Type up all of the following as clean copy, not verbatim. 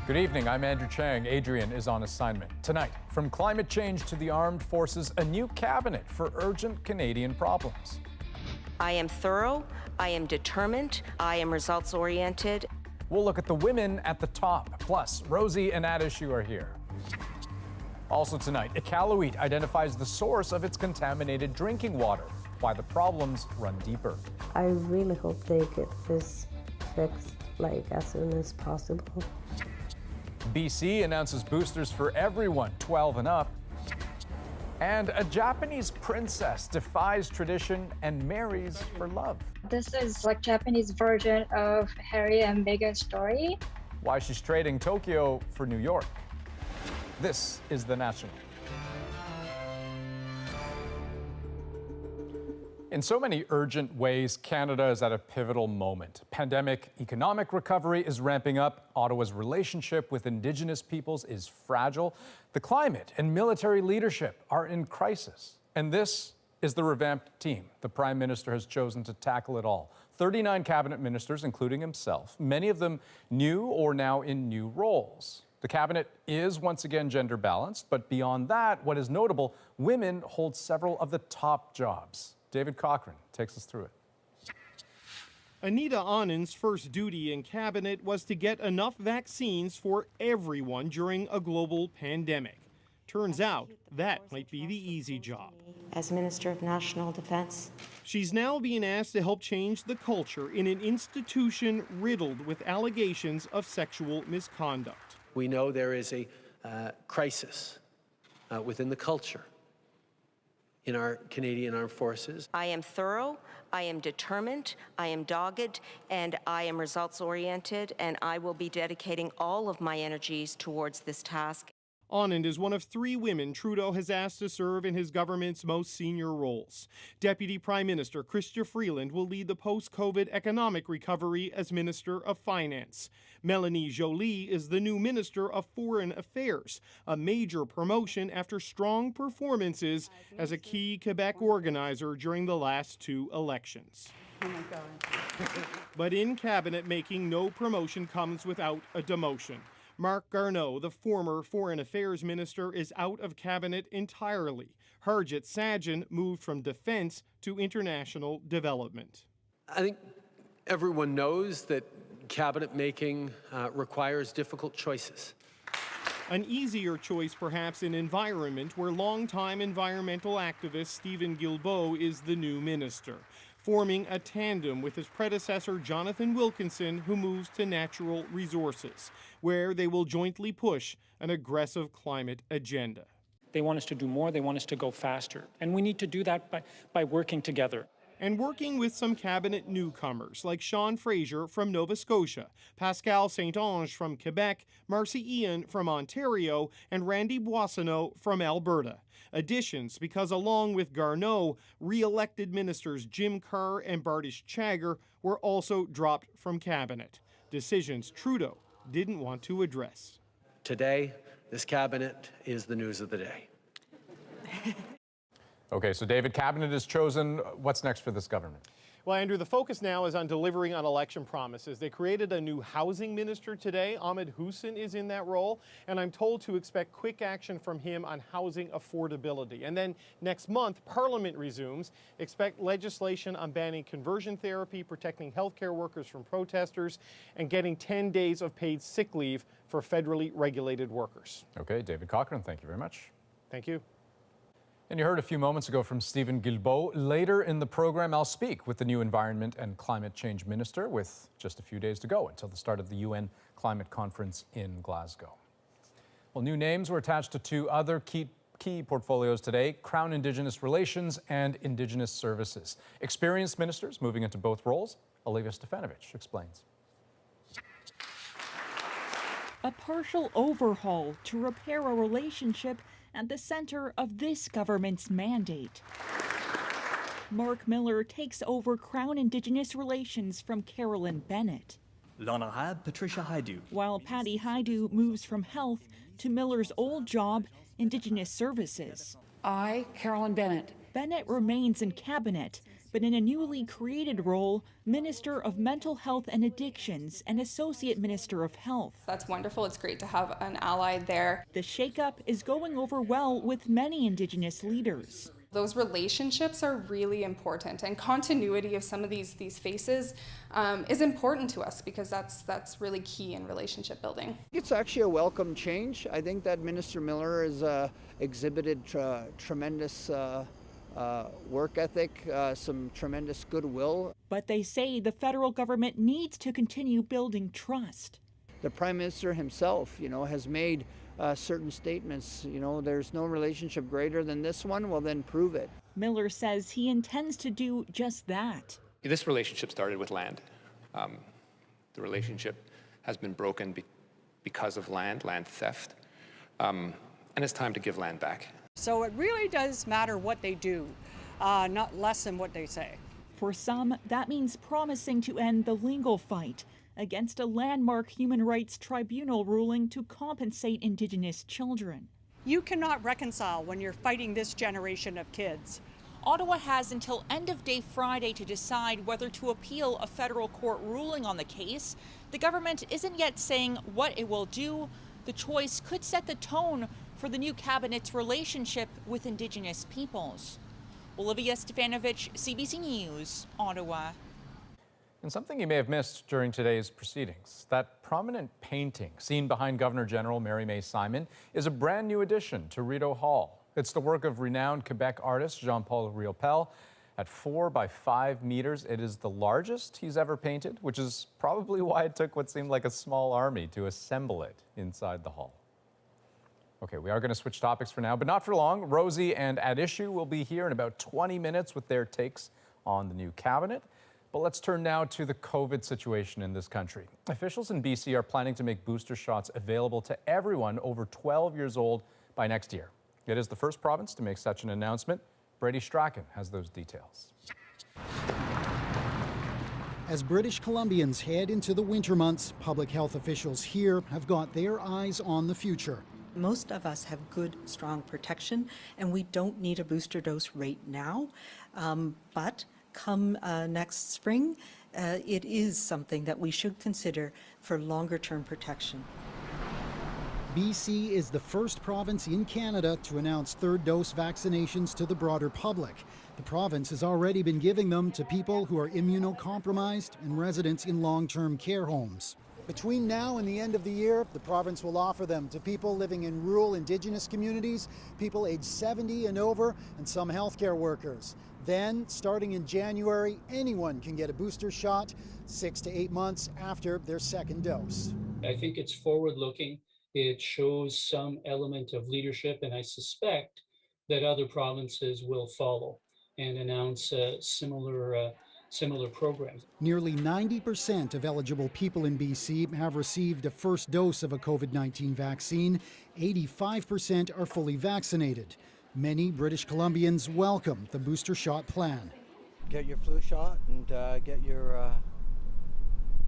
Good evening, I'm Andrew Chang. Adrienne is on assignment. Tonight, from climate change to the armed forces, a new cabinet for urgent Canadian problems. I am thorough, I am determined, I am results-oriented. We'll look at the women at the top. Plus, Rosie and Adishu are here. Also tonight, Iqaluit identifies the source of its contaminated drinking water, why the problems run deeper. I really hope they get this fixed as soon as possible. BC announces boosters for everyone 12 and up. And a Japanese princess defies tradition and marries for love. This is like Japanese version of Harry and Meghan's story. Why she's trading Tokyo for New York. This is The National. In so many urgent ways, Canada is at a pivotal moment. Pandemic economic recovery is ramping up. Ottawa's relationship with Indigenous peoples is fragile. The climate and military leadership are in crisis. And this is the revamped team the Prime Minister has chosen to tackle it all. 39 cabinet ministers, including himself, many of them new or now in new roles. The cabinet is once again gender balanced, but beyond that, what is notable, women hold several of the top jobs. David Cochran takes us through it. Anita Anand's first duty in cabinet was to get enough vaccines for everyone during a global pandemic. Turns out that might be the easy job. As Minister of National Defense, she's now being asked to help change the culture in an institution riddled with allegations of sexual misconduct. We know there is a crisis within the culture in our Canadian Armed Forces. I am thorough, I am determined, I am dogged, and I am results-oriented, and I will be dedicating all of my energies towards this task. Anand is one of 3 women Trudeau has asked to serve in his government's most senior roles. Deputy Prime Minister Chrystia Freeland will lead the post-COVID economic recovery as Minister of Finance. Melanie Joly is the new Minister of Foreign Affairs, a major promotion after strong performances as a key Quebec organizer during the last 2 elections. oh my God. But in cabinet making, no promotion comes without a demotion. Marc Garneau, the former Foreign Affairs Minister, is out of cabinet entirely. Harjit Sajjan moved from defense to international development. I think everyone knows that cabinet making requires difficult choices. An easier choice, perhaps, in environment, where longtime environmental activist Stephen Guilbeault is the new minister, forming a tandem with his predecessor Jonathan Wilkinson, who moves to natural resources, where they will jointly push an aggressive climate agenda. They want us to do more, they want us to go faster, and we need to do that by working together. And working with some cabinet newcomers like Sean Fraser from Nova Scotia, Pascal Saint-Onge from Quebec, Marcy Ian from Ontario, and Randy Boissonnault from Alberta. Additions because along with Garneau, re-elected ministers Jim Carr and Bardish Chagger were also dropped from cabinet. Decisions Trudeau didn't want to address. Today, this cabinet is the news of the day. Okay, so David, cabinet is chosen. What's next for this government? Well, Andrew, the focus now is on delivering on election promises. They created a new housing minister today. Ahmed Hussein is in that role, and I'm told to expect quick action from him on housing affordability. And then next month, Parliament resumes. Expect legislation on banning conversion therapy, protecting healthcare workers from protesters, and getting 10 days of paid sick leave for federally regulated workers. Okay, David Cochran, thank you very much. Thank you. And you heard a few moments ago from Stephen Guilbeault. Later in the program, I'll speak with the new Environment and Climate Change Minister with just a few days to go until the start of the UN Climate Conference in Glasgow. Well, new names were attached to 2 other key portfolios today, Crown Indigenous Relations and Indigenous Services. Experienced ministers moving into both roles. Olivia Stefanovic explains. A partial overhaul to repair a relationship at the center of this government's mandate. Mark Miller takes over Crown Indigenous Relations from Carolyn Bennett. L'Honorable Patricia Haidu. While Patty Haidu moves from health to Miller's old job, Indigenous Services. I, Carolyn Bennett. Bennett remains in cabinet, but in a newly created role, Minister of Mental Health and Addictions and Associate Minister of Health. That's wonderful. It's great to have an ally there. The shakeup is going over well with many Indigenous leaders. Those relationships are really important, and continuity of some of these faces is important to us because that's really key in relationship building. It's actually a welcome change. I think that Minister Miller has exhibited tremendous work ethic, some tremendous goodwill. But they say the federal government needs to continue building trust. The Prime Minister himself, has made certain statements. There's no relationship greater than this one. Well, then prove it. Miller says he intends to do just that. This relationship started with land. The relationship has been broken because of land theft, and it's time to give land back. So it really does matter what they do, not less than what they say. For some, that means promising to end the legal fight against a landmark human rights tribunal ruling to compensate Indigenous children. You cannot reconcile when you're fighting this generation of kids. Ottawa has until end of day Friday to decide whether to appeal a federal court ruling on the case. The government isn't yet saying what it will do. The choice could set the tone for the new cabinet's relationship with Indigenous peoples. Olivia Stefanovich, CBC News, Ottawa. And something you may have missed during today's proceedings, that prominent painting seen behind Governor General Mary May Simon is a brand new addition to Rideau Hall. It's the work of renowned Quebec artist Jean-Paul Riopel. At 4 by 5 meters, it is the largest he's ever painted, which is probably why it took what seemed like a small army to assemble it inside the hall. Okay, we are going to switch topics for now, but not for long. Rosie and At Issue will be here in about 20 minutes with their takes on the new cabinet. But let's turn now to the COVID situation in this country. Officials in BC are planning to make booster shots available to everyone over 12 years old by next year. It is the first province to make such an announcement. Brady Strachan has those details. As British Columbians head into the winter months, public health officials here have got their eyes on the future. Most of us have good, strong protection, and we don't need a booster dose right now. But come next spring, it is something that we should consider for longer-term protection. BC is the first province in Canada to announce third-dose vaccinations to the broader public. The province has already been giving them to people who are immunocompromised and residents in long-term care homes. Between now and the end of the year, the province will offer them to people living in rural Indigenous communities, people aged 70 and over, and some healthcare workers. Then, starting in January, anyone can get a booster shot 6 to 8 months after their second dose. I think it's forward-looking. It shows some element of leadership, and I suspect that other provinces will follow and announce similar programs. Nearly 90% of eligible people in BC have received a first dose of a COVID-19 vaccine. 85% are fully vaccinated. Many British Columbians welcome the booster shot plan. Get your flu shot and get your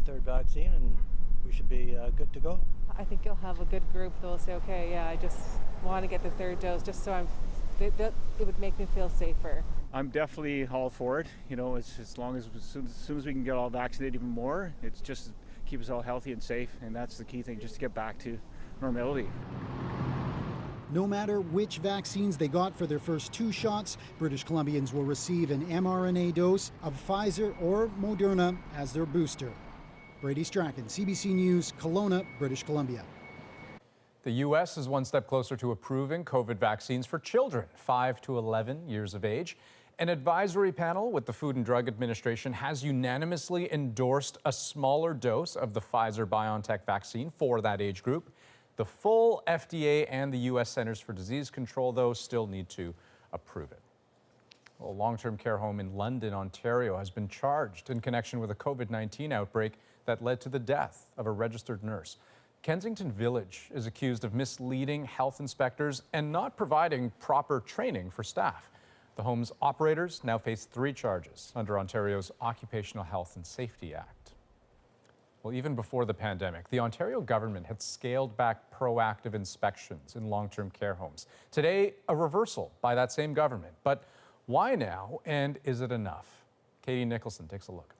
third vaccine, and we should be good to go. I think you'll have a good group that will say, okay, yeah, I just want to get the third dose just so it would make me feel safer. I'm definitely all for it. As soon as we can get all vaccinated even more, it's just keep us all healthy and safe, and that's the key thing, just to get back to normality. No matter which vaccines they got for their first 2 shots, British Columbians will receive an mRNA dose of Pfizer or Moderna as their booster. Brady Strachan, CBC News, Kelowna, British Columbia. The U.S. is one step closer to approving COVID vaccines for children 5 to 11 years of age. An advisory panel with the Food and Drug Administration has unanimously endorsed a smaller dose of the Pfizer-BioNTech vaccine for that age group. The full FDA and the U.S. Centers for Disease Control, though, still need to approve it. A long-term care home in London, Ontario, has been charged in connection with a COVID-19 outbreak that led to the death of a registered nurse. Kensington Village is accused of misleading health inspectors and not providing proper training for staff. The home's operators now face 3 charges under Ontario's Occupational Health and Safety Act. Well, even before the pandemic, the Ontario government had scaled back proactive inspections in long-term care homes. Today, a reversal by that same government. But why now, and is it enough? Katie Nicholson takes a look.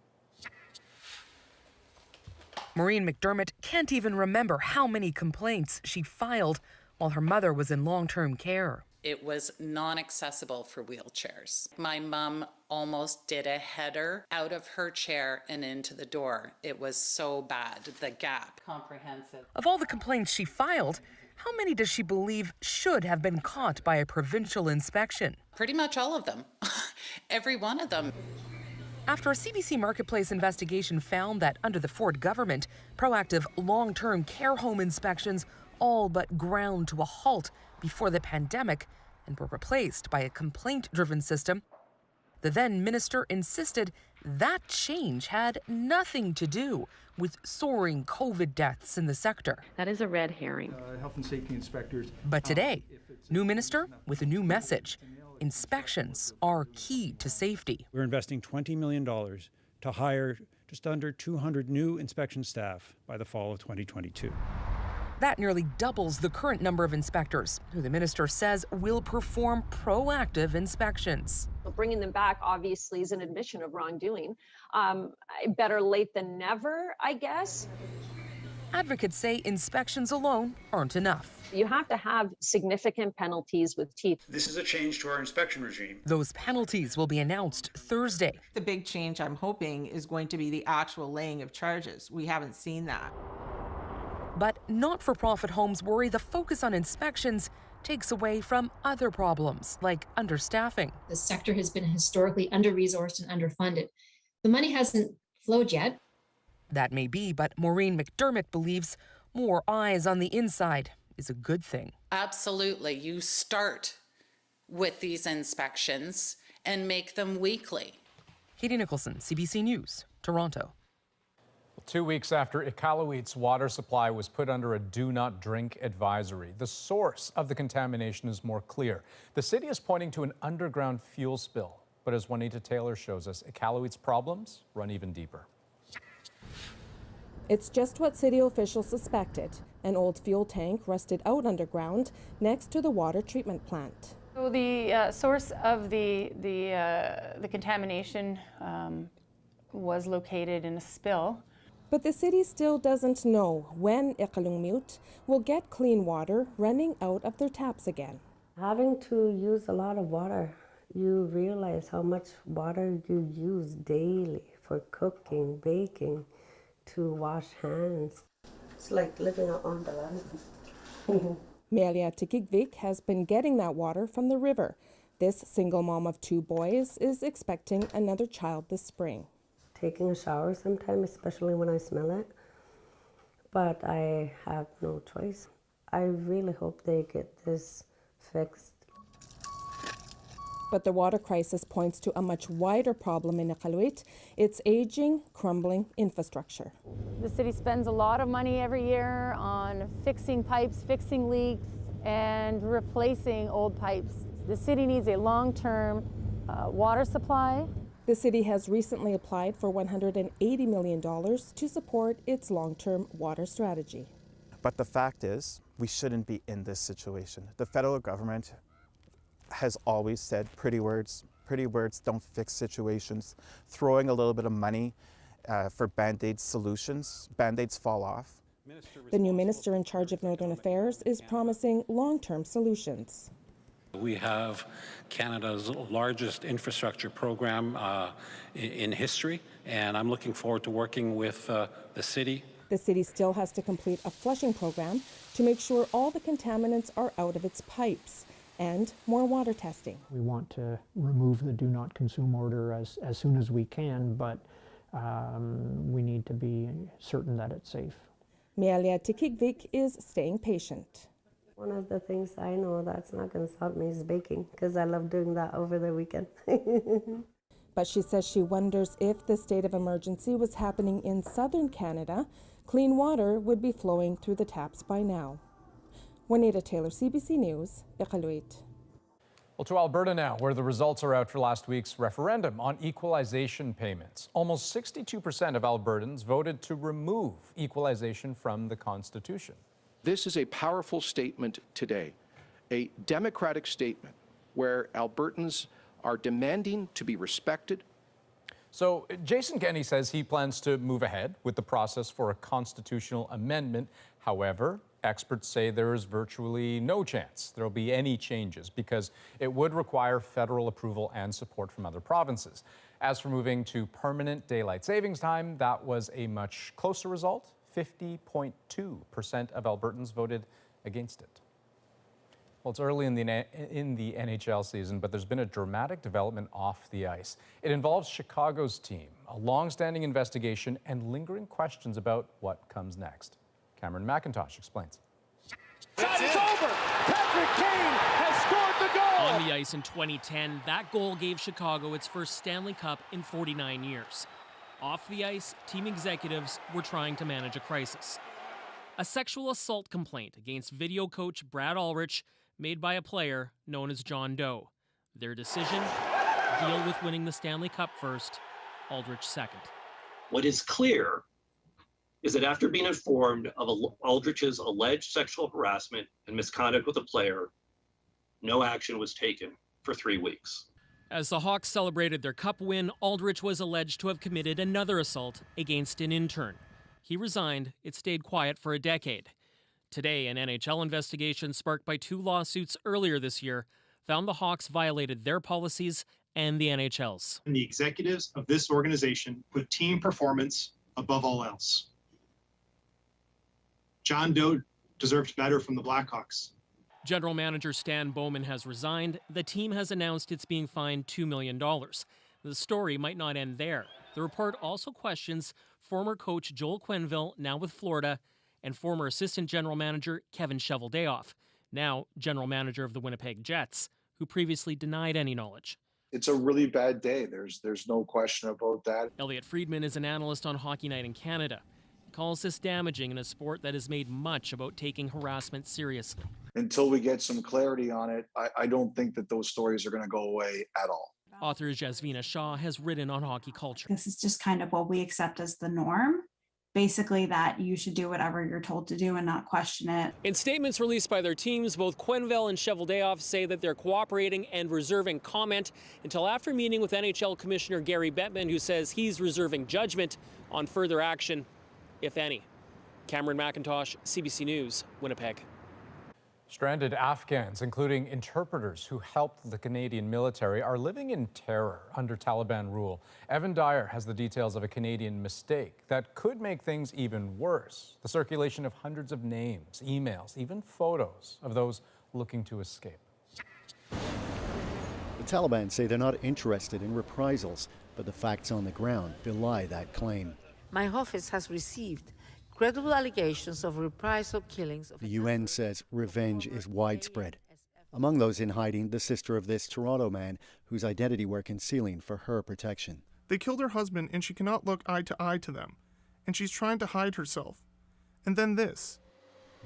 Maureen McDermott can't even remember how many complaints she filed while her mother was in long-term care. It was non-accessible for wheelchairs. My mom almost did a header out of her chair and into the door. It was so bad, the gap. Comprehensive. Of all the complaints she filed, how many does she believe should have been caught by a provincial inspection? Pretty much all of them. Every one of them. After a CBC Marketplace investigation found that under the Ford government, proactive long-term care home inspections all but ground to a halt before the pandemic and were replaced by a complaint-driven system, the then minister insisted that change had nothing to do with soaring COVID deaths in the sector. That is a red herring. Health and safety inspectors. But today, new minister with a new message. Inspections are key to safety. We're investing $20 million to hire just under 200 new inspection staff by the fall of 2022. That nearly doubles the current number of inspectors, who the minister says will perform proactive inspections. Bringing them back, obviously, is an admission of wrongdoing. Better late than never, I guess. Advocates say inspections alone aren't enough. You have to have significant penalties with teeth. This is a change to our inspection regime. Those penalties will be announced Thursday. The big change I'm hoping is going to be the actual laying of charges. We haven't seen that. But not-for-profit homes worry the focus on inspections takes away from other problems, like understaffing. The sector has been historically under-resourced and underfunded. The money hasn't flowed yet. That may be, but Maureen McDermott believes more eyes on the inside is a good thing. Absolutely. You start with these inspections and make them weekly. Katie Nicholson, CBC News, Toronto. 2 weeks after Iqaluit's water supply was put under a do not drink advisory, the source of the contamination is more clear. The city is pointing to an underground fuel spill. But as Juanita Taylor shows us, Iqaluit's problems run even deeper. It's just what city officials suspected. An old fuel tank rusted out underground next to the water treatment plant. So the source of the contamination was located in a spill. But the city still doesn't know when Iqaluit will get clean water running out of their taps again. Having to use a lot of water, you realize how much water you use daily for cooking, baking, to wash hands. It's like living on the land. Melia Tikigvik has been getting that water from the river. This single mom of 2 boys is expecting another child this spring. Taking a shower sometimes, especially when I smell it, but I have no choice. I really hope they get this fixed. But the water crisis points to a much wider problem in Iqaluit. It's aging, crumbling infrastructure. The city spends a lot of money every year on fixing pipes, fixing leaks, and replacing old pipes. The city needs a long-term water supply. The city has recently applied for $180 million to support its long-term water strategy. But the fact is, we shouldn't be in this situation. The federal government has always said pretty words don't fix situations. Throwing a little bit of money for Band-Aid solutions, Band-Aids fall off. The new minister in charge of Northern Affairs is promising long-term solutions. We have Canada's largest infrastructure program in history, and I'm looking forward to working with the city. The city still has to complete a flushing program to make sure all the contaminants are out of its pipes, and more water testing. We want to remove the do not consume order as soon as we can, but we need to be certain that it's safe. Melia Tikigvik is staying patient. One of the things I know that's not going to stop me is baking, because I love doing that over the weekend. But she says she wonders if the state of emergency was happening in southern Canada, clean water would be flowing through the taps by now. Juanita Taylor, CBC News, Iqaluit. Well, to Alberta now, where the results are out for last week's referendum on equalization payments. Almost 62% of Albertans voted to remove equalization from the Constitution. This is a powerful statement today, a democratic statement where Albertans are demanding to be respected. So Jason Kenney says he plans to move ahead with the process for a constitutional amendment. However, experts say there is virtually no chance there will be any changes because it would require federal approval and support from other provinces. As for moving to permanent daylight savings time, that was a much closer result. 50.2% of Albertans voted against it. Well, it's early in the NHL season, but there's been a dramatic development off the ice. It involves Chicago's team, a long-standing investigation, and lingering questions about what comes next. Cameron McIntosh explains. It's over. Patrick Kane has scored the goal. On the ice in 2010, that goal gave Chicago its first Stanley Cup in 49 years. Off the ice, team executives were trying to manage a crisis. A sexual assault complaint against video coach Brad Ulrich made by a player known as John Doe. Their decision, deal with winning the Stanley Cup first, Ulrich second. What is clear is that after being informed of Aldrich's alleged sexual harassment and misconduct with a player, no action was taken for 3 weeks. As the Hawks celebrated their cup win, Aldrich was alleged to have committed another assault against an intern. He resigned. It stayed quiet for a decade. Today, an NHL investigation sparked by 2 lawsuits earlier this year found the Hawks violated their policies and the NHL's. And the executives of this organization put team performance above all else. John Doe deserved better from the Blackhawks. General Manager Stan Bowman has resigned. The team has announced it's being fined $2 million. The story might not end there. The report also questions former coach Joel Quenneville, now with Florida, and former assistant general manager Kevin Cheveldayoff, now general manager of the Winnipeg Jets, who previously denied any knowledge. It's a really bad day. There's no question about that. Elliot Friedman is an analyst on Hockey Night in Canada. He calls this damaging in a sport that has made much about taking harassment seriously. Until we get some clarity on it, I don't think that those stories are going to go away at all. Author Jasvina Shaw has written on hockey culture. This is just kind of what we accept as the norm. Basically that you should do whatever you're told to do and not question it. In statements released by their teams, both Quenneville and Cheveldayoff say that they're cooperating and reserving comment until after meeting with NHL Commissioner Gary Bettman, who says he's reserving judgment on further action, if any. Cameron McIntosh, CBC News, Winnipeg. Stranded Afghans, including interpreters who helped the Canadian military, are living in terror under Taliban rule. Evan Dyer has the details of a Canadian mistake that could make things even worse. The circulation of hundreds of names, emails, even photos of those looking to escape. The Taliban say they're not interested in reprisals, but the facts on the ground belie that claim. My office has received credible allegations of reprisal killings. The UN says revenge is widespread. Among those in hiding, the sister of this Toronto man whose identity we're concealing for her protection. They killed her husband and she cannot look eye to eye to them. And she's trying to hide herself. And then this.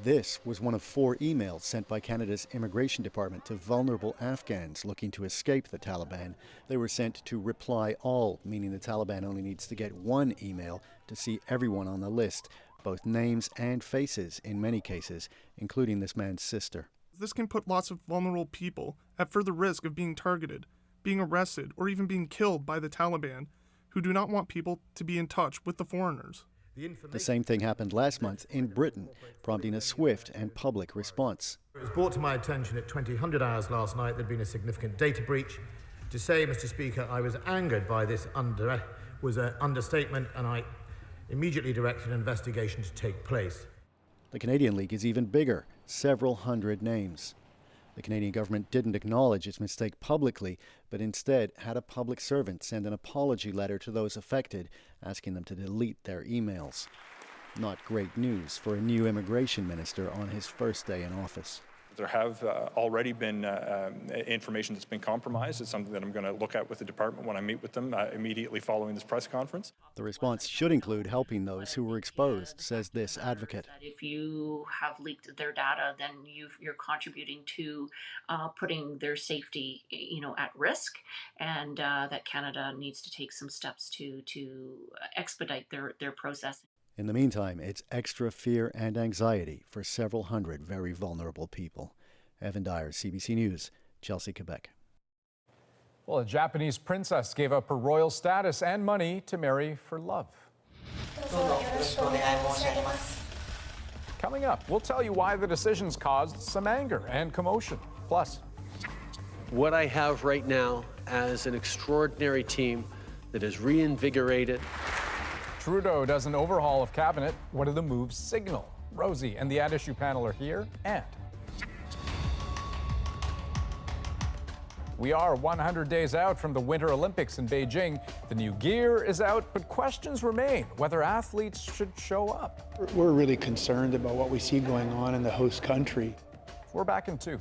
This was one of 4 emails sent by Canada's Immigration Department to vulnerable Afghans looking to escape the Taliban. They were sent to reply all, meaning the Taliban only needs to get 1 email to see everyone on the list, both names and faces in many cases, including this man's sister. This can put lots of vulnerable people at further risk of being targeted, being arrested, or even being killed by the Taliban, who do not want people to be in touch with the foreigners. The same thing happened last month in Britain, prompting a swift and public response. It was brought to my attention at 2000 hours last night there'd been a significant data breach. To say, Mr. Speaker, I was angered by this was an understatement, and I immediately directed an investigation to take place. The Canadian League is even bigger, several hundred names. The Canadian government didn't acknowledge its mistake publicly, but instead had a public servant send an apology letter to those affected, asking them to delete their emails. Not great news for a new immigration minister on his first day in office. There have already been information that's been compromised. It's something that I'm going to look at with the department when I meet with them immediately following this press conference. The response should include helping those who were exposed, says this advocate. If you have leaked their data, then you're contributing to putting their safety, at risk, and that Canada needs to take some steps to expedite their process. In the meantime, it's extra fear and anxiety for several hundred very vulnerable people. Evan Dyer, CBC News, Chelsea, Quebec. Well, a Japanese princess gave up her royal status and money to marry for love. Coming up, we'll tell you why the decisions caused some anger and commotion. Plus, what I have right now as an extraordinary team that is reinvigorated. Trudeau does an overhaul of cabinet. What do the moves signal? Rosie and the At Issue panel are here, and we are 100 days out from the Winter Olympics in Beijing. The new gear is out, but questions remain whether athletes should show up. We're really concerned about what we see going on in the host country. We're back in 2.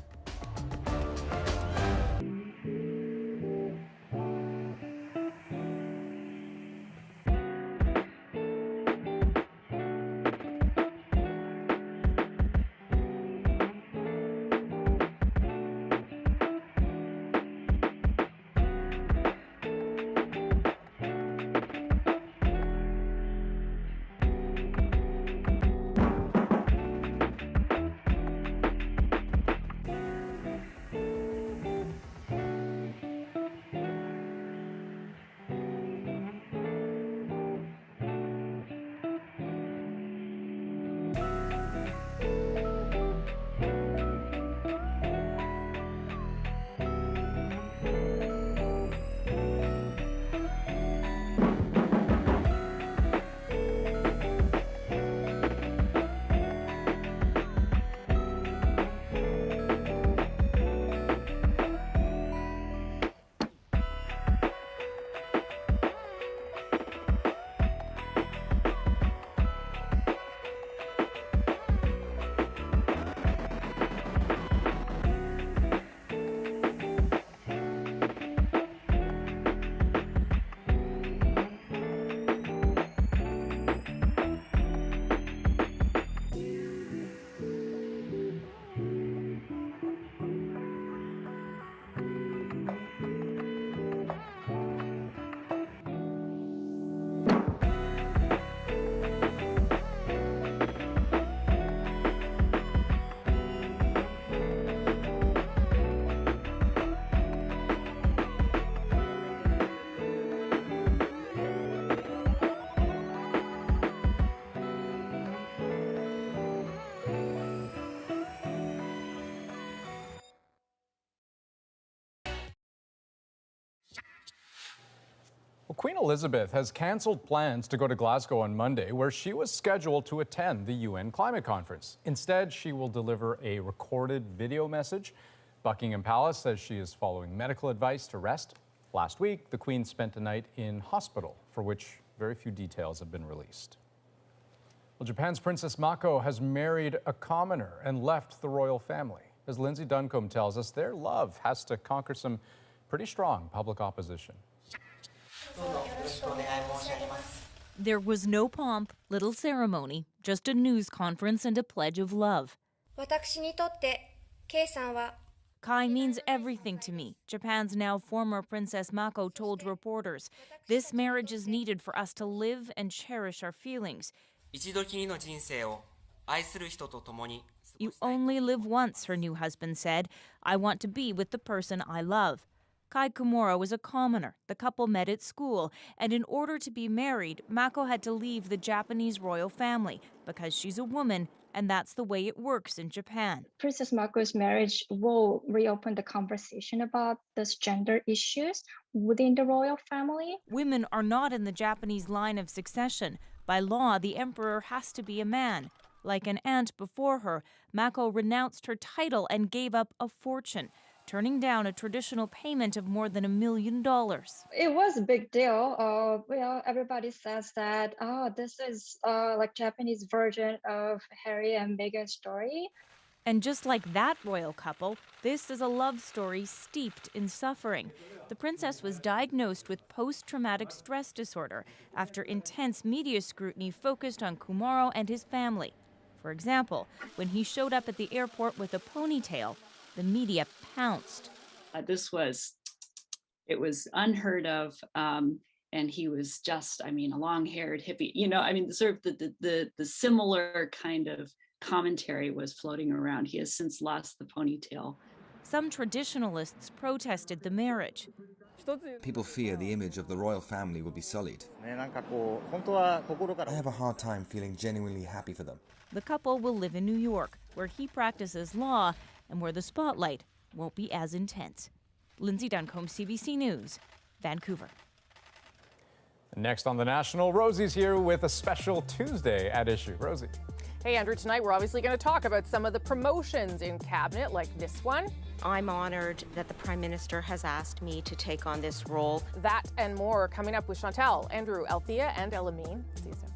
Well, Queen Elizabeth has canceled plans to go to Glasgow on Monday, where she was scheduled to attend the UN climate conference. Instead, she will deliver a recorded video message. Buckingham Palace says she is following medical advice to rest. Last week, the Queen spent a night in hospital, for which very few details have been released. Well, Japan's Princess Mako has married a commoner and left the royal family. As Lindsay Duncombe tells us, their love has to conquer some pretty strong public opposition. There was no pomp, little ceremony, just a news conference and a pledge of love. Kai means everything to me, Japan's now former Princess Mako told reporters. This marriage is needed for us to live and cherish our feelings. You only live once, her new husband said. I want to be with the person I love. Kai Kumura was a commoner. The couple met at school, and in order to be married, Mako had to leave the Japanese royal family because she's a woman, and that's the way it works in Japan. Princess Mako's marriage will reopen the conversation about those gender issues within the royal family. Women are not in the Japanese line of succession. By law, the emperor has to be a man. Like an aunt before her, Mako renounced her title and gave up a fortune, turning down a traditional payment of more than $1 million. It was a big deal. Everybody says that, this is like Japanese version of Harry and Meghan's story. And just like that royal couple, this is a love story steeped in suffering. The princess was diagnosed with post-traumatic stress disorder after intense media scrutiny focused on Kumaro and his family. For example, when he showed up at the airport with a ponytail, the media pounced. It was unheard of. And he was just, a long-haired hippie. The similar kind of commentary was floating around. He has since lost the ponytail. Some traditionalists protested the marriage. People fear the image of the royal family will be sullied. I have a hard time feeling genuinely happy for them. The couple will live in New York, where he practices law and where the spotlight won't be as intense. Lindsay Duncombe, CBC News, Vancouver. Next on The National, Rosie's here with a special Tuesday at issue. Rosie. Hey, Andrew, tonight we're obviously going to talk about some of the promotions in cabinet, like this one. I'm honored that the Prime Minister has asked me to take on this role. That and more coming up with Chantal, Andrew, Althea, and Elamine. See you soon.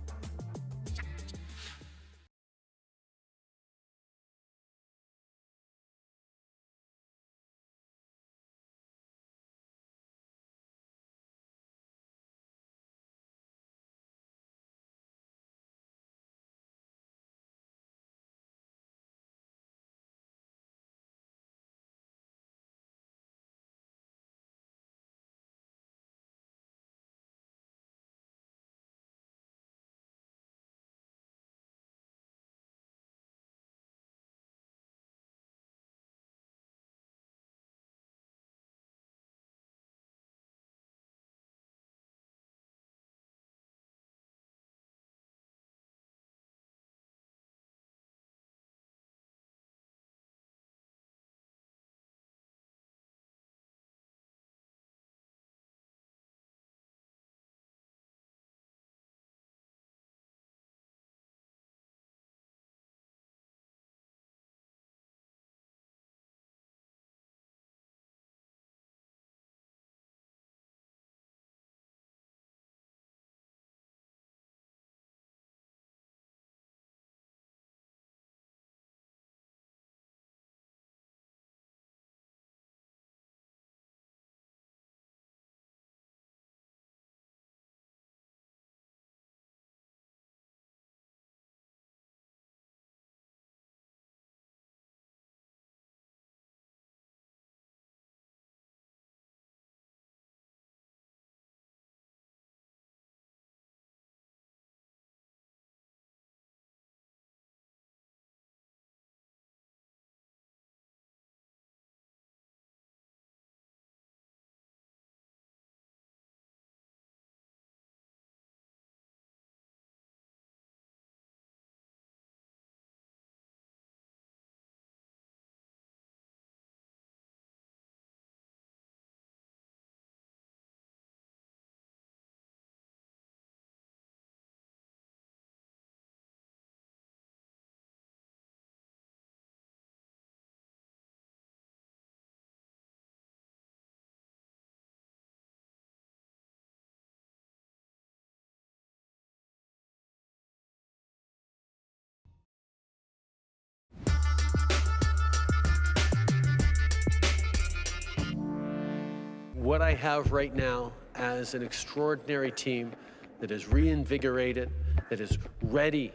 What I have right now as an extraordinary team that is reinvigorated, that is ready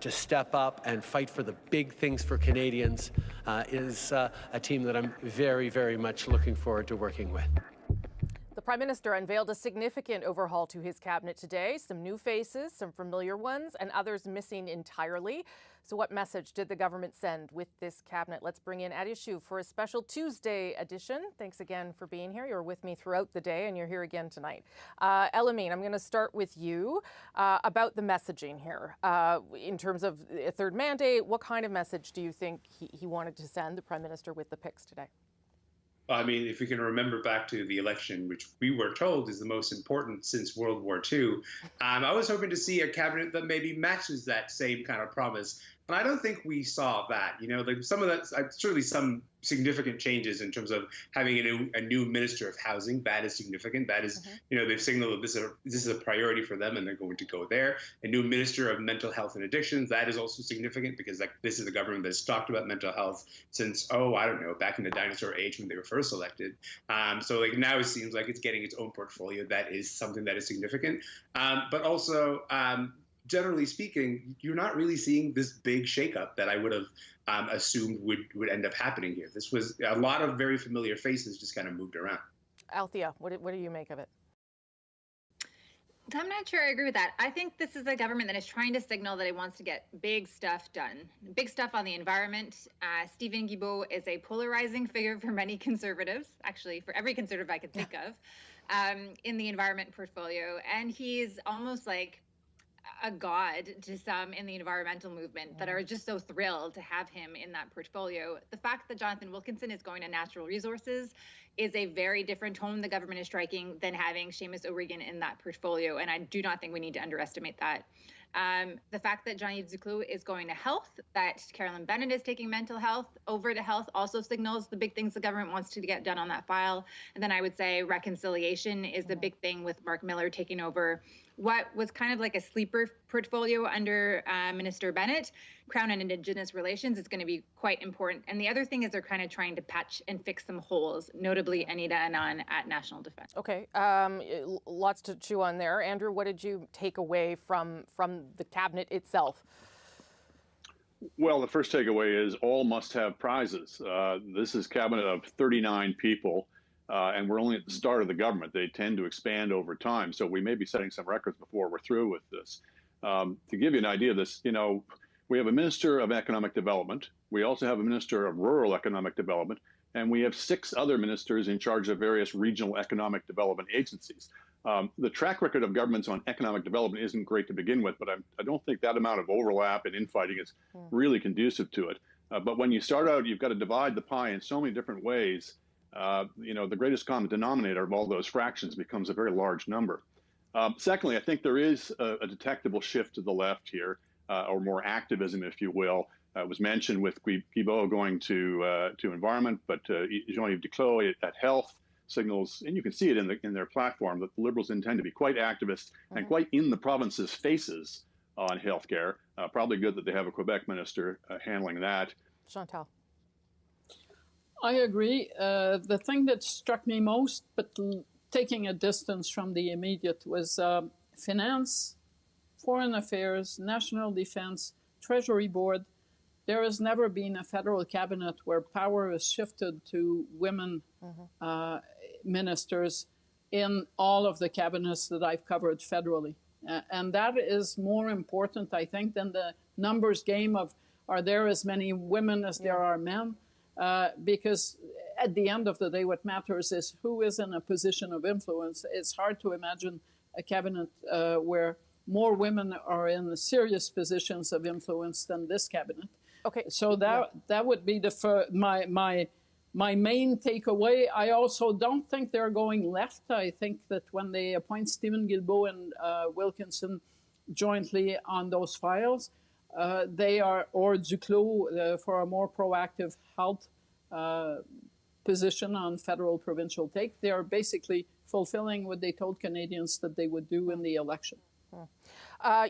to step up and fight for the big things for Canadians is a team that I'm very, very much looking forward to working with. The Prime Minister unveiled a significant overhaul to his cabinet today. Some new faces, some familiar ones, and others missing entirely. So what message did the government send with this cabinet? Let's bring in At Issue for a special Tuesday edition. Thanks again for being here. You were with me throughout the day, and you're here again tonight. Elamine, I'm going to start with you about the messaging here. In terms of a third mandate, what kind of message do you think he wanted to send, the Prime Minister, with the picks today? I mean, if we can remember back to the election, which we were told is the most important since World War II, I was hoping to see a cabinet that maybe matches that same kind of promise. And I don't think we saw that. You know, like some of that, certainly some significant changes in terms of having a new Minister of Housing. That is significant. That is, you know, they've signaled that this is a priority for them and they're going to go there. A new Minister of Mental Health and Addictions. That is also significant because this is a government that's talked about mental health since, I don't know, back in the dinosaur age when they were first elected. So like now it seems like it's getting its own portfolio. That is something that is significant. But also, generally speaking, you're not really seeing this big shakeup that I would have assumed would end up happening here. This was a lot of very familiar faces just kind of moved around. Althea, what do you make of it? I'm not sure I agree with that. I think this is a government that is trying to signal that it wants to get big stuff done. Big stuff on the environment. Stephen Guilbeault is a polarizing figure for many conservatives, actually for every conservative I could think of, in the environment portfolio. And he's almost like a god to some in the environmental movement that are just so thrilled to have him in that portfolio. The fact that Jonathan Wilkinson is going to natural resources is a very different tone the government is striking than having Seamus O'Regan in that portfolio, and I do not think we need to underestimate that. The fact that Jean-Yves Duclos is going to health, that Carolyn Bennett is taking mental health over to health also signals the big things the government wants to get done on that file. And then I would say reconciliation is the big thing with Mark Miller taking over what was kind of like a sleeper portfolio under Minister Bennett. Crown and Indigenous relations is going to be quite important. And the other thing is they're kind of trying to patch and fix some holes, notably Anita Anand at National Defense. Okay, lots to chew on there. Andrew, what did you take away from the cabinet itself? Well, the first takeaway is all must have prizes. This is a cabinet of 39 people. And we're only at the start of the government. They tend to expand over time. So we may be setting some records before we're through with this. To give you an idea of this, we have a Minister of Economic Development. We also have a Minister of Rural Economic Development. And we have 6 other ministers in charge of various regional economic development agencies. The track record of governments on economic development isn't great to begin with, but I don't think that amount of overlap and infighting is really conducive to it. But when you start out, you've got to divide the pie in so many different ways. The greatest common denominator of all those fractions becomes a very large number. Secondly, I think there is a detectable shift to the left here, or more activism, if you will. It was mentioned with Guilbeault going to environment, but Jean-Yves Duclos at health signals, and you can see it in their platform, that the Liberals intend to be quite activist and quite in the province's faces on healthcare. Probably good that they have a Quebec minister handling that. Chantal. I agree. The thing that struck me most, but taking a distance from the immediate, was finance, foreign affairs, national defense, Treasury Board. There has never been a federal cabinet where power is shifted to women ministers in all of the cabinets that I've covered federally. And that is more important, I think, than the numbers game of are there as many women as there are men? Because at the end of the day, what matters is who is in a position of influence. It's hard to imagine a cabinet where more women are in serious positions of influence than this cabinet. Okay. So that would be my main takeaway. I also don't think they're going left. I think that when they appoint Stephen Guilbeault and Wilkinson jointly on those files, they are, or Duclos for a more proactive health position on federal provincial take. They are basically fulfilling what they told Canadians that they would do in the election.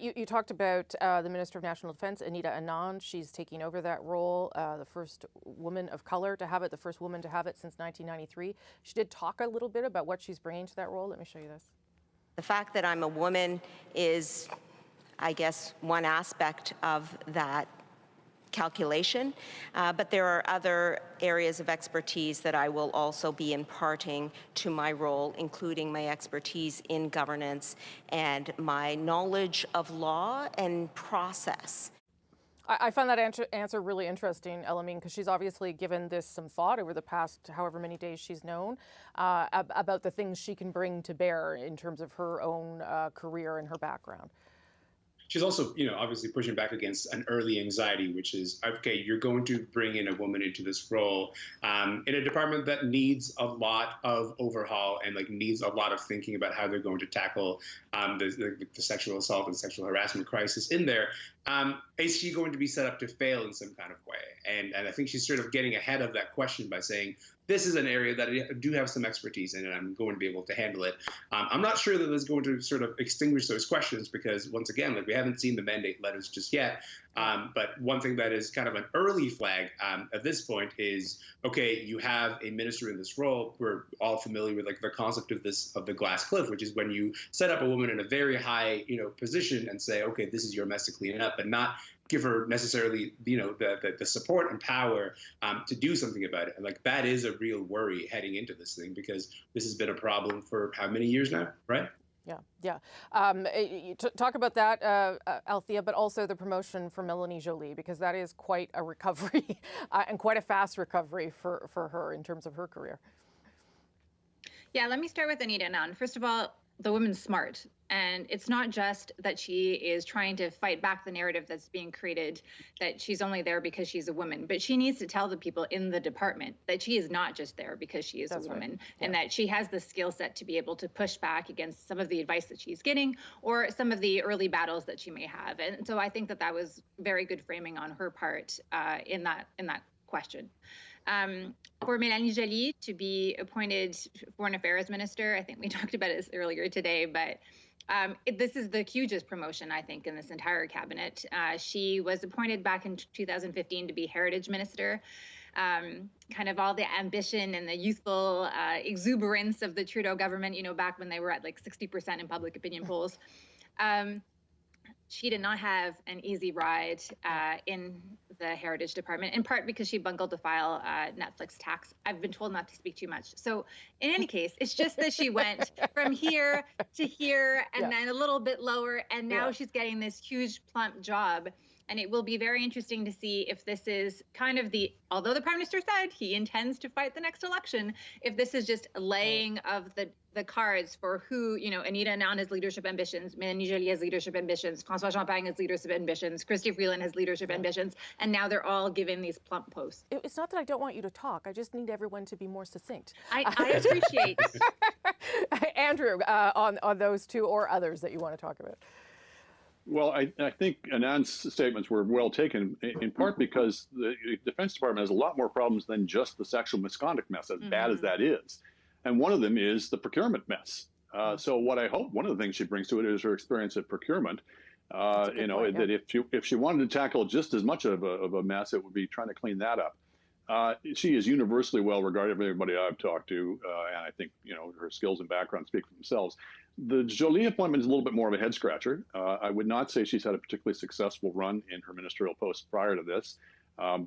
You talked about the Minister of National Defense, Anita Anand. She's taking over that role, the first woman of color to have it, the first woman to have it since 1993. She did talk a little bit about what she's bringing to that role. Let me show you this. The fact that I'm a woman is, I guess, one aspect of that calculation, but there are other areas of expertise that I will also be imparting to my role, including my expertise in governance and my knowledge of law and process. I find that answer really interesting, Elamine, because she's obviously given this some thought over the past however many days she's known about the things she can bring to bear in terms of her own career and her background. She's also, obviously pushing back against an early anxiety, which is, okay, you're going to bring in a woman into this role in a department that needs a lot of overhaul and needs a lot of thinking about how they're going to tackle the sexual assault and sexual harassment crisis in there. Is she going to be set up to fail in some kind of way? And I think she's sort of getting ahead of that question by saying, this is an area that I do have some expertise in, and I'm going to be able to handle it. I'm not sure that it's going to sort of extinguish those questions because, once again, we haven't seen the mandate letters just yet. But one thing that is kind of an early flag at this point is, okay, you have a minister in this role. We're all familiar with the concept of the glass cliff, which is when you set up a woman in a very high position and say, okay, this is your mess to clean it up, but not give her necessarily the support and power to do something about it. And that is a real worry heading into this thing, because this has been a problem for how many years now, right? Yeah. Talk about that, Althea, but also the promotion for Melanie Joly, because that is quite a recovery and quite a fast recovery for her in terms of her career. Yeah, let me start with Anita Anand. First of all, the woman's smart. And it's not just that she is trying to fight back the narrative that's being created that she's only there because she's a woman, but she needs to tell the people in the department that she is not just there because she is a woman, right. And that she has the skill set to be able to push back against some of the advice that she's getting or some of the early battles that she may have. And so I think that that was very good framing on her part in that question. For Melanie Joly to be appointed Foreign Affairs Minister, I think we talked about it earlier today, but this is the hugest promotion, I think, in this entire cabinet. She was appointed back in 2015 to be Heritage Minister. Kind of all the ambition and the youthful exuberance of the Trudeau government, back when they were at like 60% in public opinion polls. She did not have an easy ride in the Heritage Department, in part because she bungled to file Netflix tax. I've been told not to speak too much. So in any case, it's just that she went from here to here and then a little bit lower. And now she's getting this huge plump job. And it will be very interesting to see if this is kind of although the Prime Minister said he intends to fight the next election, if this is just laying of the cards for who, Anita Anand has leadership ambitions, Melanie Joly has leadership ambitions, François Champagne has leadership ambitions, Chrystia Freeland has leadership ambitions, and now they're all given these plump posts. It's not that I don't want you to talk. I just need everyone to be more succinct. I appreciate. Andrew, on those two or others that you want to talk about. Well, I think Anand's statements were well taken, in part because the Defense Department has a lot more problems than just the sexual misconduct mess, as bad as that is. And one of them is the procurement mess. So what I hope, one of the things she brings to it is her experience at procurement. That if she wanted to tackle just as much of a mess, it would be trying to clean that up. She is universally well regarded by everybody I've talked to, and I think her skills and background speak for themselves. The Joly appointment is a little bit more of a head scratcher. I would not say she's had a particularly successful run in her ministerial post prior to this.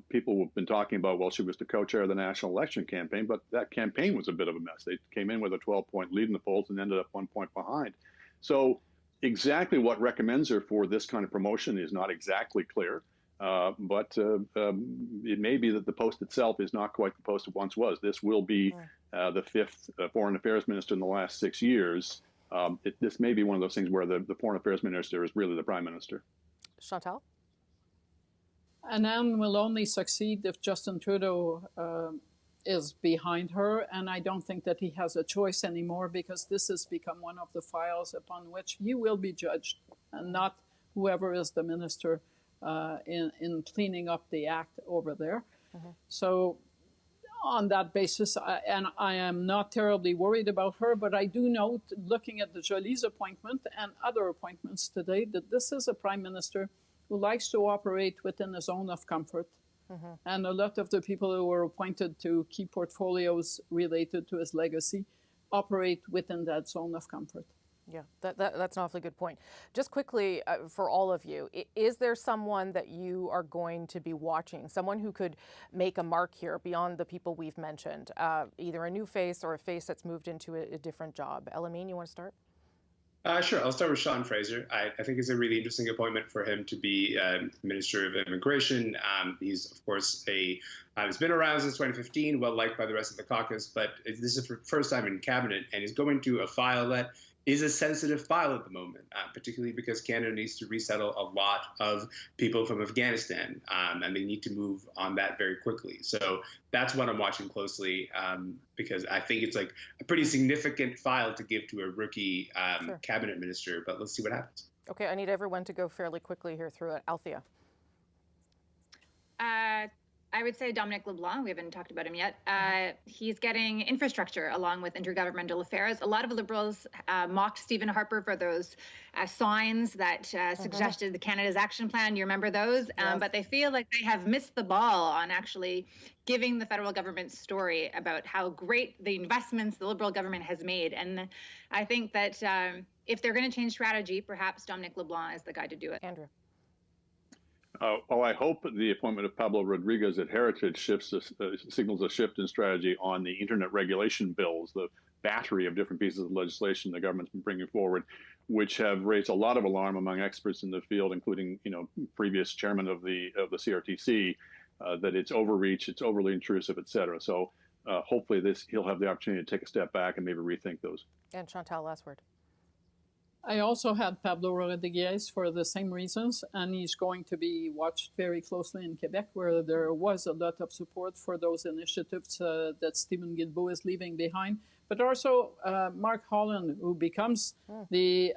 People have been talking about, well, she was the co-chair of the national election campaign, but that campaign was a bit of a mess. They came in with a 12-point lead in the polls and ended up 1 point behind. So exactly what recommends her for this kind of promotion is not exactly clear. But it may be that the post itself is not quite the post it once was. This will be the fifth foreign affairs minister in the last 6 years. This may be one of those things where the foreign affairs minister is really the prime minister. Chantal? Anand will only succeed if Justin Trudeau is behind her, and I don't think that he has a choice anymore, because this has become one of the files upon which he will be judged, and not whoever is the minister in cleaning up the act over there. So on that basis, I am not terribly worried about her, but I do note, looking at the Joly's appointment and other appointments today, that this is a prime minister who likes to operate within a zone of comfort. And a lot of the people who were appointed to key portfolios related to his legacy operate within that zone of comfort. Yeah, that's an awfully good point. Just quickly, for all of you, is there someone that you are going to be watching, someone who could make a mark here beyond the people we've mentioned, either a new face or a face that's moved into a different job? Elamine, you want to start? Sure. I'll start with Sean Fraser. I think it's a really interesting appointment for him to be Minister of Immigration. He's, of course, he's been around since 2015, well liked by the rest of the caucus, but this is the first time in cabinet, and he's going to a file that is a sensitive file at the moment, particularly because Canada needs to resettle a lot of people from Afghanistan, and they need to move on that very quickly. So that's what I'm watching closely, because I think it's like a pretty significant file to give to a rookie cabinet minister, but let's see what happens. Okay, I need everyone to go fairly quickly here through it. Althea. I would say Dominic LeBlanc. We haven't talked about him yet. He's getting infrastructure along with intergovernmental affairs. A lot of Liberals mocked Stephen Harper for those signs that suggested the Canada's Action Plan. You remember those? But they feel like they have missed the ball on actually giving the federal government's story about how great the investments the Liberal government has made. And I think that if they're going to change strategy, perhaps Dominic LeBlanc is the guy to do it. Andrew. Well, I hope the appointment of Pablo Rodriguez at Heritage signals a shift in strategy on the internet regulation bills, the battery of different pieces of legislation the government's been bringing forward, which have raised a lot of alarm among experts in the field, including previous chairman of the CRTC, that it's overreach, it's overly intrusive, et cetera. So hopefully he'll have the opportunity to take a step back and maybe rethink those. And Chantal, last word. I also had Pablo Rodriguez for the same reasons, and he's going to be watched very closely in Quebec, where there was a lot of support for those initiatives that Stephen Guilbeault is leaving behind. But also Mark Holland, who becomes the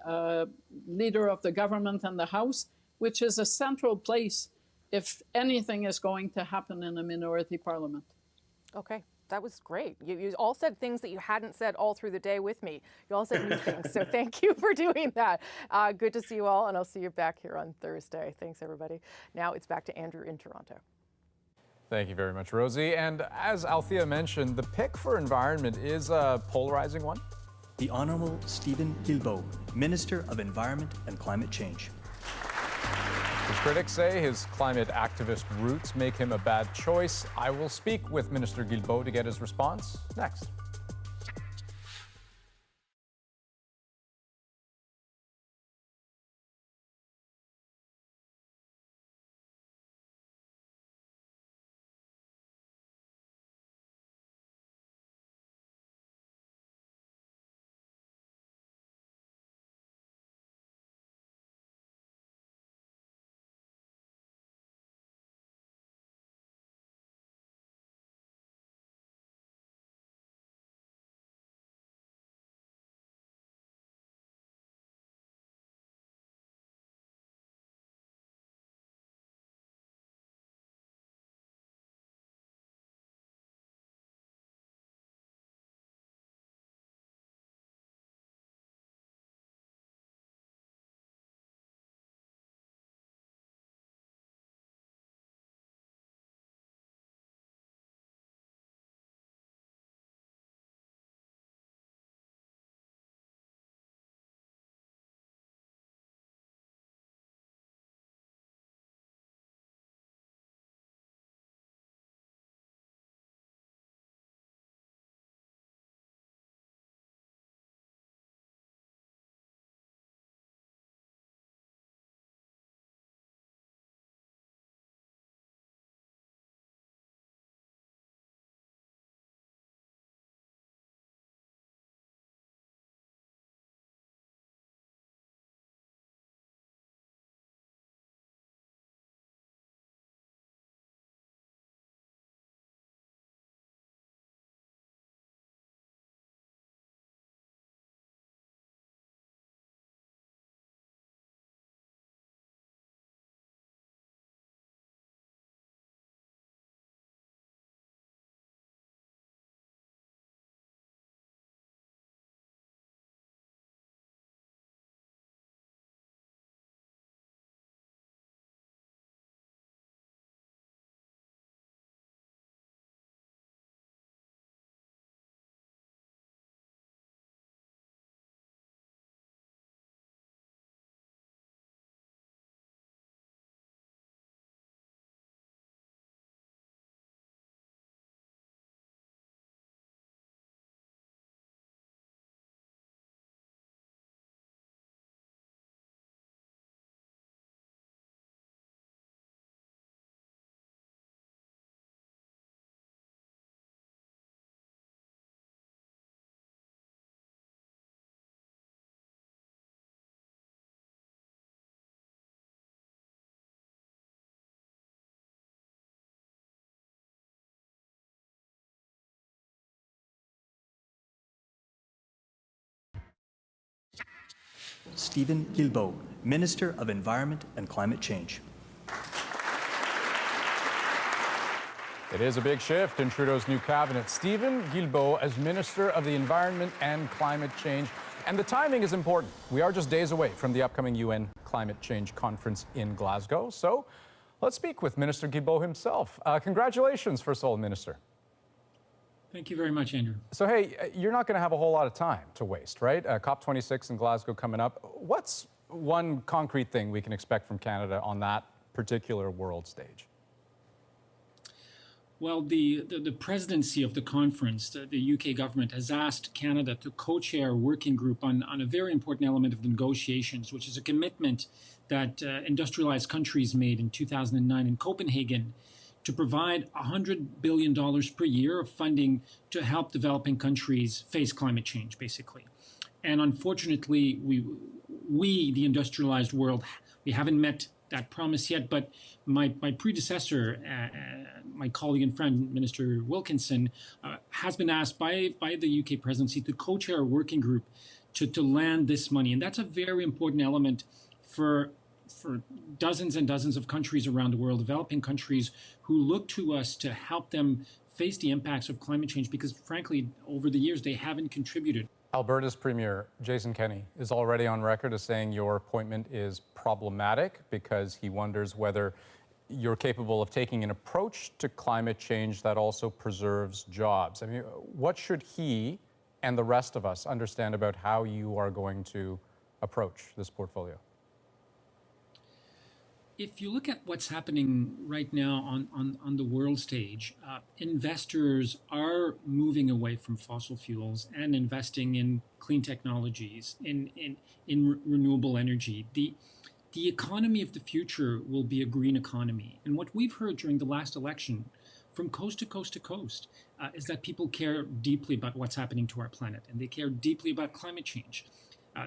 leader of the government and the House, which is a central place if anything is going to happen in a minority parliament. Okay. That was great. You all said things that you hadn't said all through the day with me. You all said new things, so thank you for doing that. Good to see you all, and I'll see you back here on Thursday. Thanks, everybody. Now it's back to Andrew in Toronto. Thank you very much, Rosie. And as Althea mentioned, the pick for environment is a polarizing one. The Honourable Stephen Guilbeault, Minister of Environment and Climate Change. His critics say his climate activist roots make him a bad choice. I will speak with Minister Guilbeault to get his response next. Stephen Guilbeault, Minister of Environment and Climate Change. It is a big shift in Trudeau's new cabinet. Stephen Guilbeault as Minister of the Environment and Climate Change. And the timing is important. We are just days away from the upcoming UN Climate Change Conference in Glasgow. So let's speak with Minister Guilbeault himself. Congratulations, first of all, Minister. Thank you very much, Andrew. So, hey, you're not going to have a whole lot of time to waste, right? COP26 in Glasgow coming up. What's one concrete thing we can expect from Canada on that particular world stage? Well, the presidency of the conference, the UK government, has asked Canada to co-chair a working group on a very important element of the negotiations, which is a commitment that industrialized countries made in 2009 in Copenhagen to provide $100 billion per year of funding to help developing countries face climate change, basically. And unfortunately, we, the industrialized world, we haven't met that promise yet, but my predecessor, my colleague and friend, Minister Wilkinson, has been asked by the UK presidency to co-chair a working group to land this money. And that's a very important element for dozens and dozens of countries around the world, developing countries who look to us to help them face the impacts of climate change, because frankly, over the years, they haven't contributed. Alberta's Premier Jason Kenney is already on record as saying your appointment is problematic because he wonders whether you're capable of taking an approach to climate change that also preserves jobs. I mean, what should he and the rest of us understand about how you are going to approach this portfolio? If you look at what's happening right now on the world stage, investors are moving away from fossil fuels and investing in clean technologies, in renewable energy. The economy of the future will be a green economy. And what we've heard during the last election from coast to coast to coast is that people care deeply about what's happening to our planet, and they care deeply about climate change.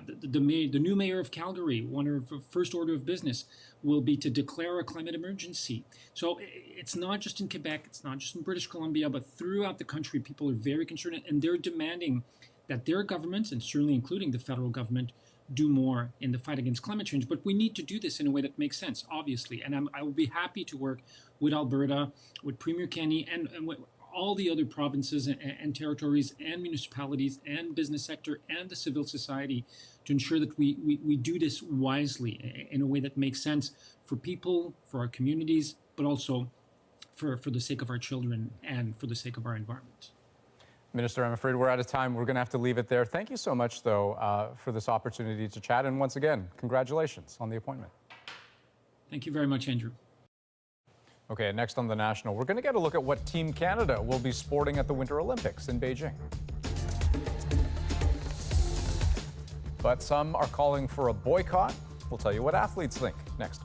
The new mayor of Calgary, one of her first order of business will be to declare a climate emergency. So it's not just in Quebec, it's not just in British Columbia, but throughout the country, people are very concerned, and they're demanding that their governments, and certainly including the federal government, do more in the fight against climate change. But we need to do this in a way that makes sense, obviously. And I will be happy to work with Alberta, with Premier Kenney, and with all the other provinces and territories and municipalities and business sector and the civil society to ensure that we do this wisely in a way that makes sense for people, for our communities, but also for the sake of our children and for the sake of our environment. Minister, I'm afraid we're out of time. We're going to have to leave it there. Thank you so much, though, for this opportunity to chat. And once again, congratulations on the appointment. Thank you very much, Andrew. Okay, next on The National, we're going to get a look at what Team Canada will be sporting at the Winter Olympics in Beijing. But some are calling for a boycott. We'll tell you what athletes think next.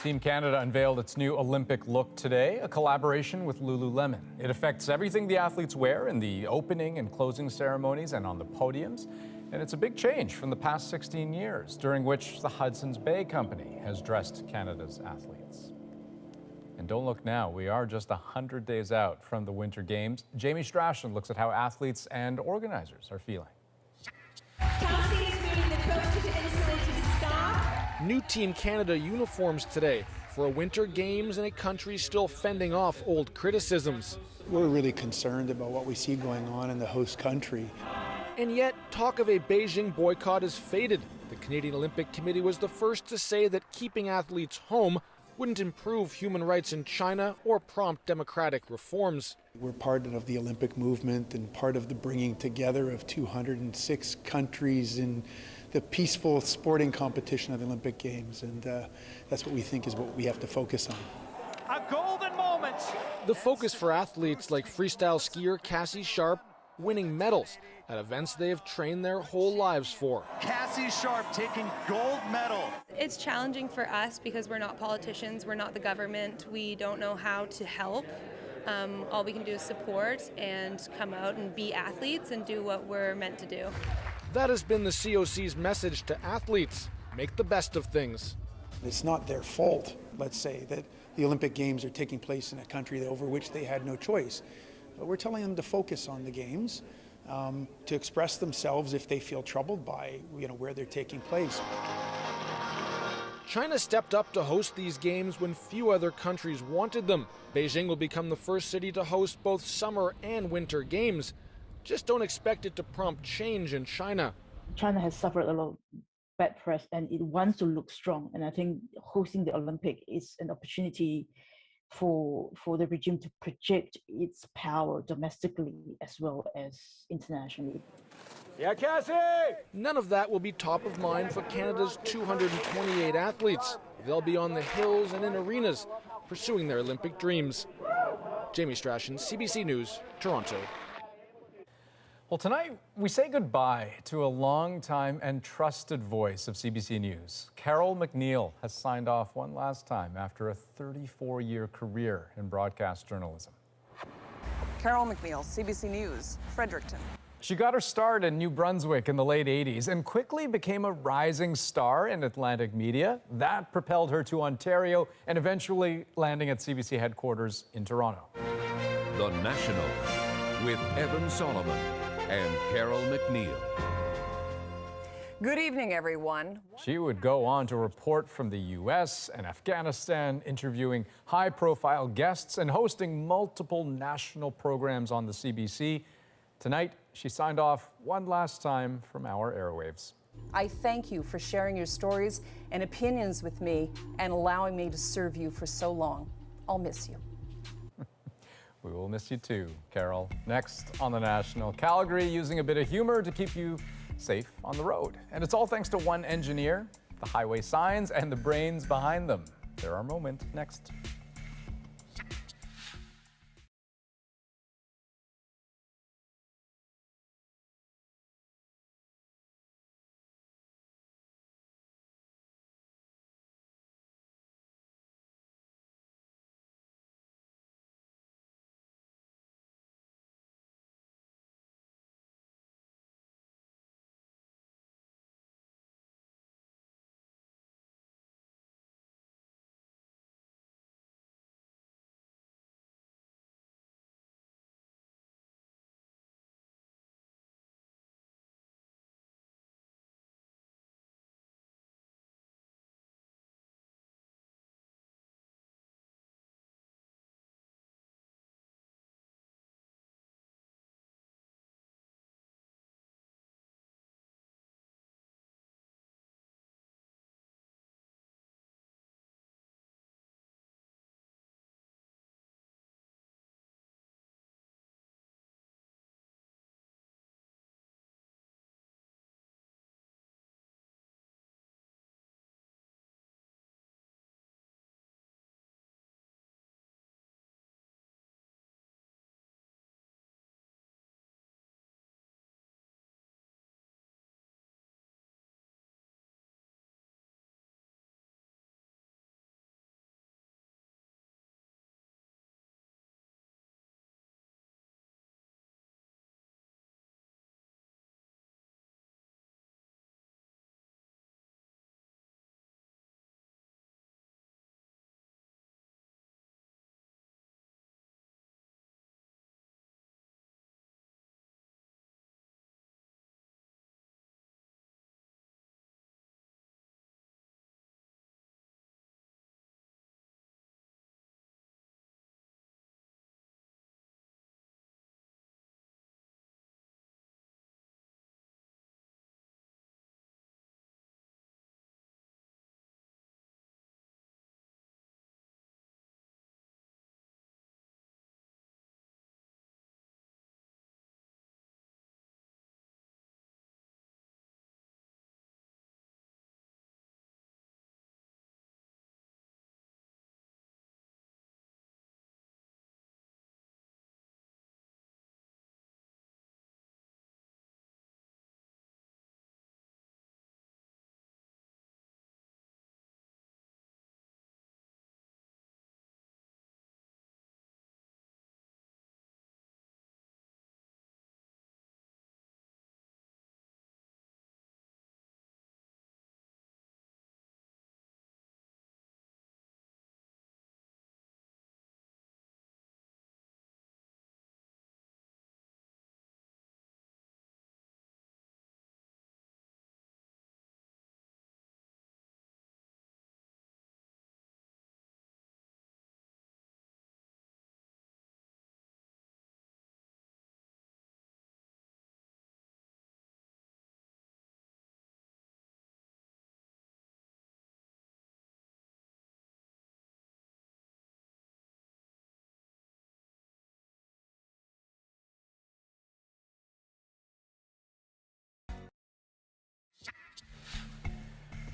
Team Canada unveiled its new Olympic look today, a collaboration with Lululemon. It affects everything the athletes wear in the opening and closing ceremonies and on the podiums. And it's a big change from the past 16 years, during which the Hudson's Bay Company has dressed Canada's athletes. And don't look now, we are just 100 days out from the Winter Games. Jamie Strachan looks at how athletes and organizers are feeling. New Team Canada uniforms today for a Winter Games in a country still fending off old criticisms. We're really concerned about what we see going on in the host country. And yet, talk of a Beijing boycott has faded. The Canadian Olympic Committee was the first to say that keeping athletes home wouldn't improve human rights in China or prompt democratic reforms. We're part of the Olympic movement and part of the bringing together of 206 countries in the peaceful sporting competition of the Olympic Games, and that's what we think is what we have to focus on. A golden moment! The focus for athletes like freestyle skier Cassie Sharp winning medals at events they have trained their whole lives for. Cassie Sharp taking gold medal. It's challenging for us because we're not politicians, we're not the government, we don't know how to help. All we can do is support and come out and be athletes and do what we're meant to do. That has been the COC's message to athletes. Make the best of things. It's not their fault, let's say, that the Olympic Games are taking place in a country over which they had no choice. But we're telling them to focus on the games, to express themselves if they feel troubled by where they're taking place. China stepped up to host these games when few other countries wanted them. Beijing will become the first city to host both summer and winter games. Just don't expect it to prompt change in China. China has suffered a lot of bad press and it wants to look strong. And I think hosting the Olympic is an opportunity for the regime to project its power domestically as well as internationally. Yeah, Cassie! None of that will be top of mind for Canada's 228 athletes. They'll be on the hills and in arenas pursuing their Olympic dreams. Jamie Strachan, CBC News, Toronto. Well, tonight we say goodbye to a longtime and trusted voice of CBC News. Carol McNeil has signed off one last time after a 34-year career in broadcast journalism. Carol McNeil, CBC News, Fredericton. She got her start in New Brunswick in the late 80s and quickly became a rising star in Atlantic media. That propelled her to Ontario and eventually landing at CBC headquarters in Toronto. The National with Evan Solomon and Carol McNeil. Good evening, everyone. She would go on to report from the U.S. and Afghanistan, interviewing high-profile guests and hosting multiple national programs on the CBC. Tonight, she signed off one last time from our airwaves. I thank you for sharing your stories and opinions with me and allowing me to serve you for so long. I'll miss you. We will miss you too, Carol. Next on The National, Calgary using a bit of humor to keep you safe on the road. And it's all thanks to one engineer, the highway signs, and the brains behind them. They're our moment next.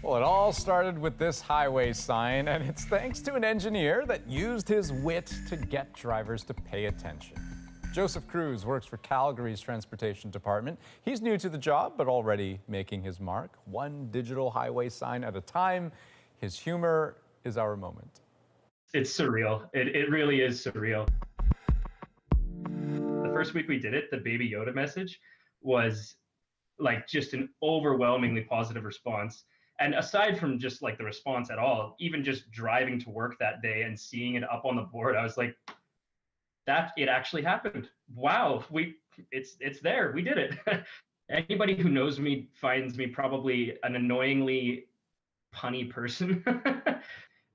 Well, it all started with this highway sign, and it's thanks to an engineer that used his wit to get drivers to pay attention. Joseph Cruz works for Calgary's Transportation Department. He's new to the job, but already making his mark, one digital highway sign at a time. His humor is our moment. It's surreal. It really is surreal. The first week we did it, the Baby Yoda message was like just an overwhelmingly positive response. And aside from just like the response at all, even just driving to work that day and seeing it up on the board, I was like, that it actually happened. Wow, it's there. We did it. Anybody who knows me finds me probably an annoyingly punny person.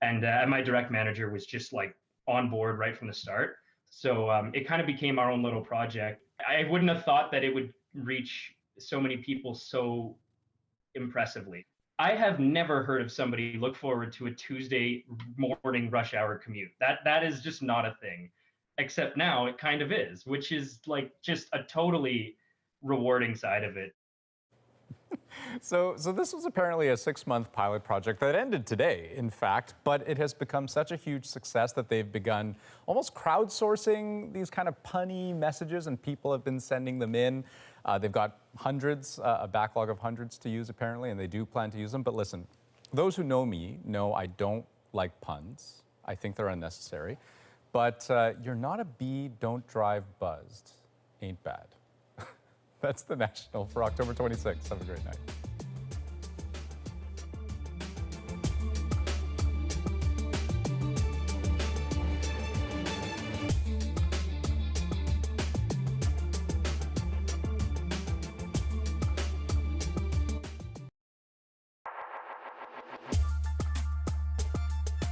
And my direct manager was just like on board right from the start. So it kind of became our own little project. I wouldn't have thought that it would reach so many people so impressively. I have never heard of somebody look forward to a Tuesday morning rush hour commute. That is just not a thing. Except now it kind of is, which is like just a totally rewarding side of it. So this was apparently a 6-month pilot project that ended today, in fact, but it has become such a huge success that they've begun almost crowdsourcing these kind of punny messages, and people have been sending them in. They've got hundreds, a backlog of hundreds to use apparently, and they do plan to use them. But listen, those who know me know I don't like puns. I think they're unnecessary. But you're not a bee, don't drive buzzed. Ain't bad. That's the National for October 26th. Have a great night.